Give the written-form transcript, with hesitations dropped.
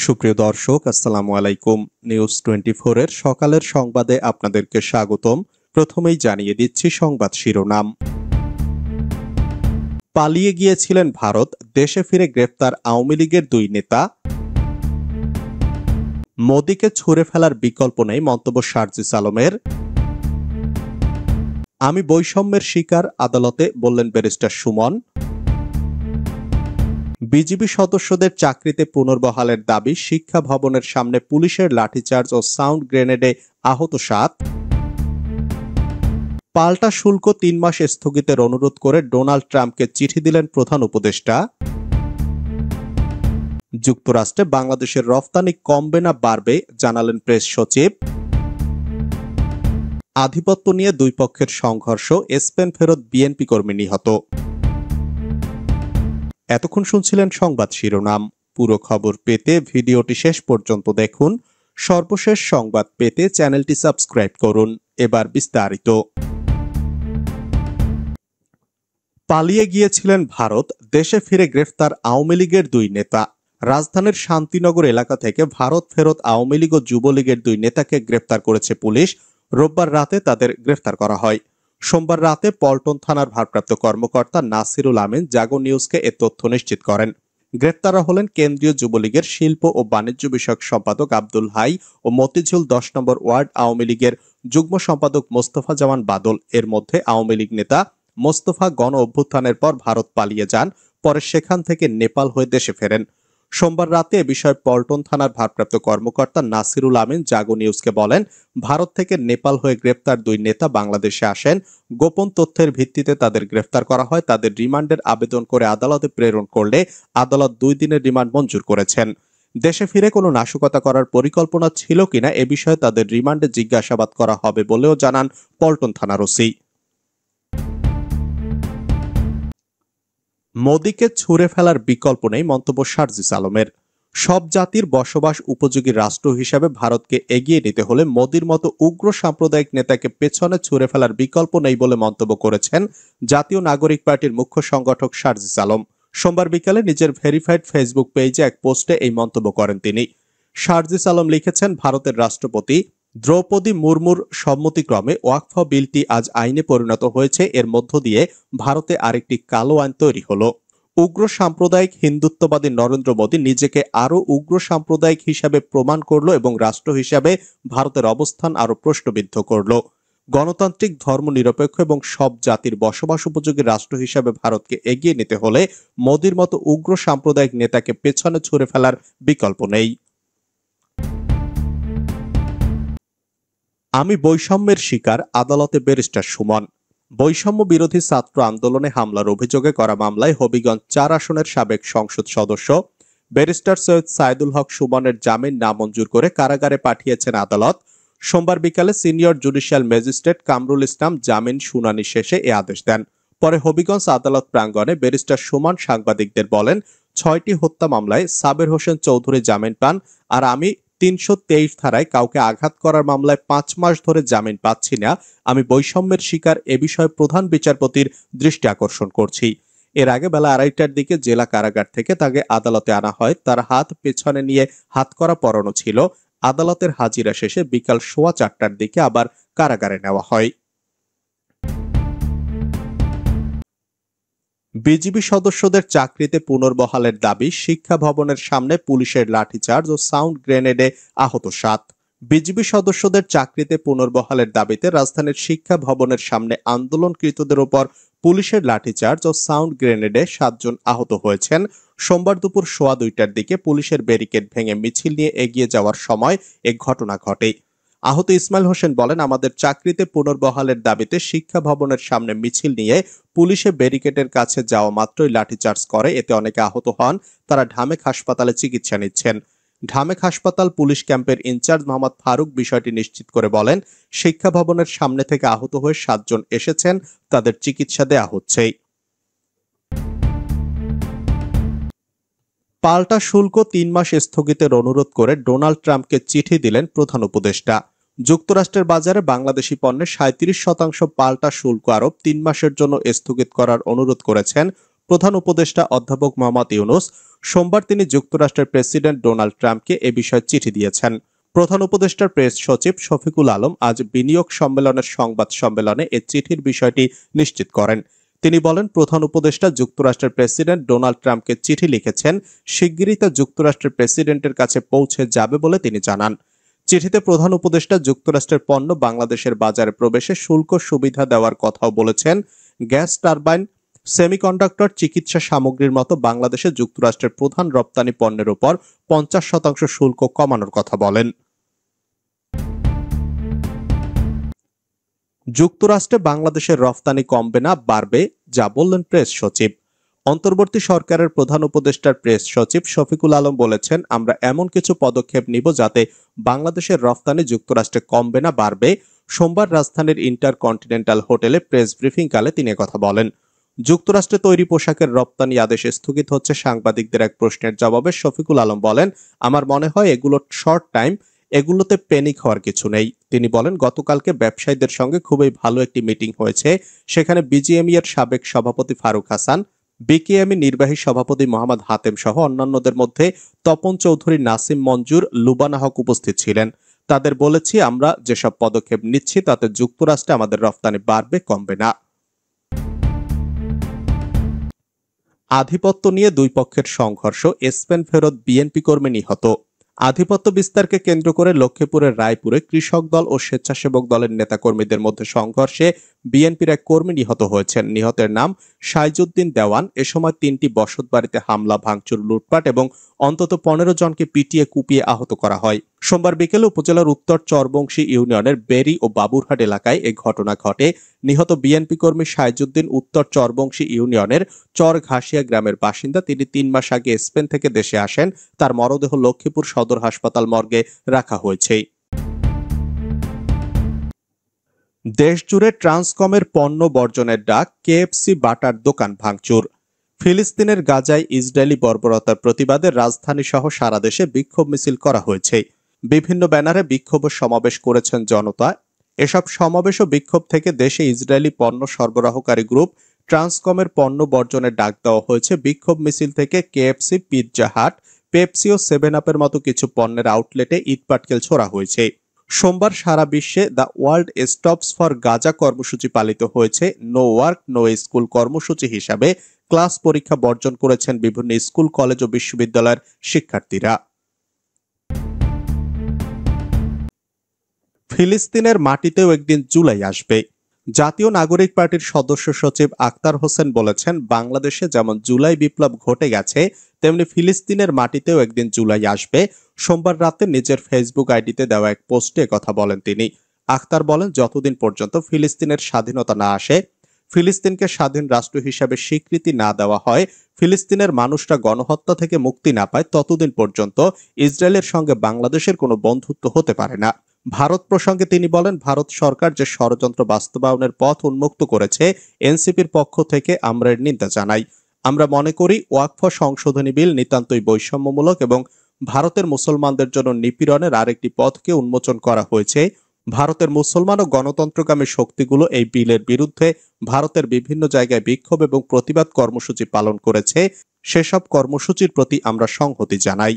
সুপ্রিয় দর্শক, আসসালামু আলাইকুম। নিউজ 24 এর সকালের সংবাদে আপনাদেরকে স্বাগতম। প্রথমেই জানিয়ে দিচ্ছি সংবাদ শিরোনাম। পালিয়ে গিয়েছিলেন ভারত, দেশে ফিরে গ্রেফতার আওয়ামী লীগের দুই নেতা। মোদিকে ছুঁড়ে ফেলার বিকল্প নেই, মন্তব্য শারজিস আলমের। আমি বৈষম্যের শিকার, আদালতে বললেন ব্যারিস্টার সুমন। বিজিবি সদস্যদের চাকরিতে পুনর্বহালের দাবি, শিক্ষা ভবনের সামনে পুলিশের লাঠিচার্জ ও সাউন্ড গ্রেনেডে আহত 7। পাল্টা শুল্ক 3 মাস স্থগিতের অনুরোধ করে ডোনাল্ড ট্রাম্পকে চিঠি দিলেন প্রধান উপদেষ্টা। যুক্তরাষ্ট্রে বাংলাদেশের রফতানি কমবে না বাড়বে, জানালেন প্রেস সচিব। আধিপত্য নিয়ে দুই পক্ষের সংঘর্ষ, স্পেন ফেরত বিএনপি কর্মী নিহত। এতক্ষণ শুনছিলেন সংবাদ শিরোনাম। পুরো খবর পেতে ভিডিওটি শেষ পর্যন্ত দেখুন। সর্বশেষ সংবাদ পেতে চ্যানেলটি সাবস্ক্রাইব করুন। এবার বিস্তারিত। পালিয়ে গিয়েছিলেন ভারত, দেশে ফিরে গ্রেফতার আওয়ামী লীগের দুই নেতা। রাজধানীর শান্তিনগর এলাকা থেকে ভারত ফেরত আওয়ামী লীগ ও যুবলীগের দুই নেতাকে গ্রেফতার করেছে পুলিশ। রোববার রাতে তাদের গ্রেফতার করা হয়। সোমবার রাতে পল্টন থানার ভারপ্রাপ্ত কর্মকর্তা নাসিরুল আমিন জাগো নিউজকে এ তথ্য নিশ্চিত করেন। গ্রেফতাররা হলেন কেন্দ্রীয় যুবলীগের শিল্প ও বাণিজ্য বিষয়ক সম্পাদক আব্দুল হাই ও মতিঝিল 10 নম্বর ওয়ার্ড আওয়ামী লীগের যুগ্ম সম্পাদক মোস্তফা জামান বাদল। এর মধ্যে আওয়ামী লীগ নেতা মোস্তফা গণ অভ্যুত্থানের পর ভারত পালিয়ে যান, পরে সেখান থেকে নেপাল হয়ে দেশে ফেরেন। সোমবার রাতে এ বিষয়ে পল্টন থানার ভারপ্রাপ্ত কর্মকর্তা নাসিরুল আমিন জাগো নিউজকে বলেন, ভারত থেকে নেপাল হয়ে গ্রেপ্তার দুই নেতা বাংলাদেশে আসেন। গোপন তথ্যের ভিত্তিতে তাদের গ্রেফতার করা হয়। তাদের রিমান্ডের আবেদন করে আদালতে প্রেরণ করলে আদালত 2 দিনের রিমান্ড মঞ্জুর করেছেন। দেশে ফিরে কোনো নাশকতা করার পরিকল্পনা ছিল কিনা এ বিষয়ে তাদের রিমান্ডে জিজ্ঞাসাবাদ করা হবে বলেও জানান পল্টন থানার ওসি। মোদিকে ছুঁড়ে ফেলার বিকল্প নেই, মন্তব্য শারজিস আলমের। সব জাতির বসবাস উপযোগী রাষ্ট্র হিসাবে ভারতকে এগিয়ে নিতে হলে মোদির মতো উগ্র সাম্প্রদায়িক নেতাকে পেছনে ছুঁড়ে ফেলার বিকল্প নেই বলে মন্তব্য করেছেন জাতীয় নাগরিক পার্টির মুখ্য সংগঠক শারজিস আলম। সোমবার বিকালে নিজের ভেরিফাইড ফেসবুক পেজে এক পোস্টে এই মন্তব্য করেন তিনি। শারজিস আলম লিখেছেন, ভারতের রাষ্ট্রপতি দ্রৌপদী মুর্মুর সম্মতিক্রমে ওয়াকফ বিলটি আজ আইনে পরিণত হয়েছে। এর মধ্য দিয়ে ভারতে আরেকটি কালো আইন তৈরি হলো। উগ্র সাম্প্রদায়িক হিন্দুত্ববাদী নরেন্দ্র মোদী নিজেকে আরো উগ্র সাম্প্রদায়িক হিসাবে প্রমাণ করলো এবং রাষ্ট্র হিসাবে ভারতের অবস্থান আরো প্রশ্নবিদ্ধ করলো। গণতান্ত্রিক, ধর্মনিরপেক্ষ এবং সব জাতির বসবাস উপযোগী রাষ্ট্র হিসাবে ভারতকে এগিয়ে নিতে হলে মোদির মতো উগ্র সাম্প্রদায়িক নেতাকে পেছনে ছুঁড়ে ফেলার বিকল্প নেই। আমি বৈষম্যের শিকার, আদালতে ব্যারিস্টার সুমন। বৈষম্য বিরোধী ছাত্র আন্দোলনে হামলার অভিযোগে করা মামলায় হবিগঞ্জ 4 আসনের সাবেক সংসদ সদস্য ব্যারিস্টার সৈয়দ সাইদুল হক সুমনের জামিন নামঞ্জুর করে কারাগারে পাঠিয়েছেন আদালত। সোমবার বিকালে senior judicial magistrate Kamrul Islam জামিন শুনানি শেষে এ আদেশ দেন। পরে হবিগঞ্জ আদালত প্রাঙ্গণে ব্যারিস্টার সুমন সাংবাদিকদের বলেন, 6টি হত্যা মামলায় সাবের হোসেন চৌধুরী জামিন পান, আর আমি 323 ধারায় কাউকে আঘাত করার মামলায় 5 মাস ধরে জামিন পাচ্ছি না। আমি বৈষম্যের শিকার, এ বিষয়ে প্রধান বিচারপতির দৃষ্টি আকর্ষণ করছি। এর আগে বেলা 2:30টার দিকে জেলা কারাগার থেকে তাকে আদালতে আনা হয়। তার হাত পেছনে নিয়ে হাতকড়া পরানো ছিল। আদালতের হাজিরা শেষে বিকাল 4:15টার দিকে আবার কারাগারে নেওয়া হয়। বিজিবি সদস্যদের চাকরিতে পুনর্বহালের দাবি, শিক্ষা ভবনের সামনে পুলিশের লাঠিচার্জ ও সাউন্ড গ্রেনেডে আহত 7। বিজিবি সদস্যদের চাকরিতে পুনর্বহালের দাবিতে রাজধানীর শিক্ষা ভবনের সামনে আন্দোলনকৃতদের উপর পুলিশের লাঠিচার্জ ও সাউন্ড গ্রেনেডে 7 জন আহত হয়েছেন। সোমবার দুপুর 2:15টার দিকে পুলিশের ব্যারিকেড ভেঙে মিছিল নিয়ে এগিয়ে যাওয়ার সময় এ ঘটনা ঘটে। আহত ইসমাইল হোসেন বলেন, আমাদের চাকরিতে পুনর্বহালের দাবিতে শিক্ষা ভবনের সামনে মিছিল নিয়ে পুলিশে ব্যারিকেডের কাছে যাওয়া মাত্রই লাঠিচার্জ করে। এতে অনেকে আহত হন। তারা ঢামেক হাসপাতালে চিকিৎসা নিচ্ছেন। ঢামেক হাসপাতাল পুলিশ ক্যাম্পের ইনচার্জ মোহাম্মদ ফারুক বিষয়টি নিশ্চিত করে বলেন, শিক্ষা ভবনের সামনে থেকে আহত হয়ে 7 জন এসেছেন, তাদের চিকিৎসা দেয়া হচ্ছে। পাল্টা শুল্ক 3 মাস স্থগিতের অনুরোধ করে ডোনাল্ড ট্রাম্পকে চিঠি দিলেন প্রধান উপদেষ্টা। যুক্তরাষ্ট্রের বাজারে বাংলাদেশি পণ্যে 37% পাল্টা শুল্ক আরোপ 3 মাসের জন্য স্থগিত করার অনুরোধ করেছেন প্রধান উপদেষ্টা অধ্যাপক মোহাম্মদ ইউনূস। সোমবার তিনি যুক্তরাষ্ট্রের প্রেসিডেন্ট ডোনাল্ড ট্রাম্পকে এ বিষয়ে চিঠি দিয়েছেন। প্রধান উপদেষ্টার প্রেস সচিব শফিকুল আলম আজ বিনিয়োগ সম্মেলনের সংবাদ সম্মেলনে এ চিঠির বিষয়টি নিশ্চিত করেন। তিনি বলেন, প্রধান উপদেষ্টা যুক্তরাষ্ট্রের প্রেসিডেন্ট ডোনাল্ড ট্রাম্পকে চিঠি লিখেছেন, শিগগিরই তা যুক্তরাষ্ট্রের প্রেসিডেন্টের কাছে পৌঁছে যাবে বলে তিনি জানান। চিঠিতে প্রধান উপদেষ্টা যুক্তরাষ্ট্রের পণ্য বাংলাদেশের বাজারে প্রবেশে শুল্ক সুবিধা দেওয়ার কথাও বলেছেন। গ্যাস টারবাইন, সেমিকন্ডাক্টর, চিকিৎসা সামগ্রীর মতো বাংলাদেশে যুক্তরাষ্ট্রের প্রধান রপ্তানি পণ্যের উপর 50% শুল্ক কমানোর কথা বলেন। যুক্তরাষ্ট্রে বাংলাদেশের রফতানি কমবে না, বাড়বে, যা বললেন প্রেস সচিব। অন্তর্বর্তী সরকারের প্রধান উপদেষ্টার প্রেস সচিব শফিকুল আলম বলেছেন, আমরা এমন কিছু পদক্ষেপ নিব যাতে বাংলাদেশের রফতানি যুক্তরাষ্ট্রে কমবে না, বাড়বে। সোমবার রাজধানীর ইন্টারকন্টিনেন্টাল হোটেলে প্রেস ব্রিফিংকালে তিনি কথা বলেন। যুক্তরাষ্ট্রে তৈরি পোশাকের রপ্তানি আদেশ স্থগিত হচ্ছে সাংবাদিকদের এক প্রশ্নের জবাবে শফিকুল আলম বলেন, আমার মনে হয় এগুলো শর্ট টাইম, এগুলোতে প্যানিক হওয়ার কিছু নেই। তিনি বলেন, গতকালকে ব্যবসায়ীদের সঙ্গে খুবই ভালো একটি মিটিং হয়েছে। সেখানে বিজিএমই এর সাবেক সভাপতি ফারুক হাসান, বিকেএমই নির্বাহী সভাপতি মোহাম্মদ হাতেম সহ অন্যান্যদের মধ্যে তপন চৌধুরী, নাসিম মঞ্জুর, লুবানা হক উপস্থিত ছিলেন। তাদের বলেছি, আমরা যেসব পদক্ষেপ নিচ্ছি তাতে যুক্তরাষ্ট্রে আমাদের রফতানি বাড়বে, কমবে না। আধিপত্য নিয়ে দুই পক্ষের সংঘর্ষ, স্পেন ফেরত বিএনপি কর্মী নিহত। আধিপত্য বিস্তারকে কেন্দ্র করে লক্ষ্মীপুরের রায়পুরে কৃষক দল ও স্বেচ্ছাসেবক দলের নেতাকর্মীদের মধ্যে সংঘর্ষে বিএনপির এক কর্মী নিহত হয়েছেন। নিহতের নাম সাইজুদ্দিন দেওয়ান। এ সময় 3টি বসতবাড়িতে হামলা, ভাঙচুর, লুটপাট এবং অন্তত 15 জনকে পিটিয়ে কুপিয়ে আহত করা হয়। সোমবার বিকেলে উপজেলার উত্তর চরবংশী ইউনিয়নের বেরি ও বাবুরহাট এলাকায় এ ঘটনা ঘটে। নিহত বিএনপি কর্মী সাইজুদ্দিন উত্তর চরবংশী ইউনিয়নের চর ঘাসিয়া গ্রামের বাসিন্দা। তিনি 3 মাস আগে স্পেন থেকে দেশে আসেন। তার মরদেহ লক্ষ্মীপুর সদর হাসপাতাল মর্গে রাখা হয়েছে। দেশজুড়ে ট্রান্সকমের পণ্য বর্জনের ডাক, কেএফসি বাটার দোকান ভাঙচুর। ফিলিস্তিনের গাজায় ইসরায়েলি বর্বরতার প্রতিবাদে রাজধানী সহ সারা দেশে বিক্ষোভ মিছিল করা হয়েছে। বিভিন্ন ব্যানারে বিক্ষোভ সমাবেশ করেছেন জনতা। এসব সমাবেশ ও বিক্ষোভ থেকে দেশে ইসরায়েলি পণ্য সরবরাহকারী গ্রুপ ট্রান্সকমের পণ্য বর্জনের ডাক দেওয়া হয়েছে। বিক্ষোভ মিছিল থেকে কেএফসি, পিৎজা হাট, পেপসি ও 7-আপের মতো কিছু পণ্যের আউটলেটে ইটপাটকেল ছোড়া হয়েছে। সোমবার সারা বিশ্বে the world stops for Gaza কর্মসূচি পালিত হয়েছে। নো ওয়ার্ক নো স্কুল কর্মসূচি হিসাবে ক্লাস পরীক্ষা বর্জন করেছেন বিভিন্ন স্কুল, কলেজ ও বিশ্ববিদ্যালয়ের শিক্ষার্থীরা। ফিলিস্তিনের মাটিতেও একদিন জুলাই আসবে। জাতীয় নাগরিক পার্টির সদস্য সচিব আক্তার হোসেন বলেছেন, বাংলাদেশে যেমন জুলাই বিপ্লব ঘটে গেছে, তেমনি ফিলিস্তিনের মাটিতেও একদিন জুলাই আসবে। সোমবার রাতে নিজের ফেসবুক আইডিতে দেওয়া এক পোস্টে কথা বলেন তিনি। আক্তার বলেন, যতদিন পর্যন্ত ফিলিস্তিনের স্বাধীনতা না আসে, ফিলিস্তিনকে স্বাধীন রাষ্ট্র হিসাবে স্বীকৃতি না দেওয়া হয়, ফিলিস্তিনের মানুষরা গণহত্যা থেকে মুক্তি না পায়, ততদিন পর্যন্ত ইসরায়েলের সঙ্গে বাংলাদেশের কোনো বন্ধুত্ব হতে পারে না। ভারত প্রসঙ্গে তিনি বলেন, ভারত সরকার যে ষড়যন্ত্র বাস্তবায়নের পথ উন্মুক্ত করেছে, এনসিপির পক্ষ থেকে আমরা এর নিন্দা জানাই। আমরা মনে করি ওয়াকফ সংশোধনী বিল নিতান্তই বৈষম্যমূলক এবং ভারতের মুসলমানদের জন্য নিপীড়নের আরেকটি পথকে উন্মোচন করা হয়েছে। ভারতের মুসলমান ও গণতন্ত্রকামী শক্তিগুলো এই বিলের বিরুদ্ধে ভারতের বিভিন্ন জায়গায় বিক্ষোভ এবং প্রতিবাদ কর্মসূচি পালন করেছে। সেসব কর্মসূচির প্রতি আমরা সংহতি জানাই।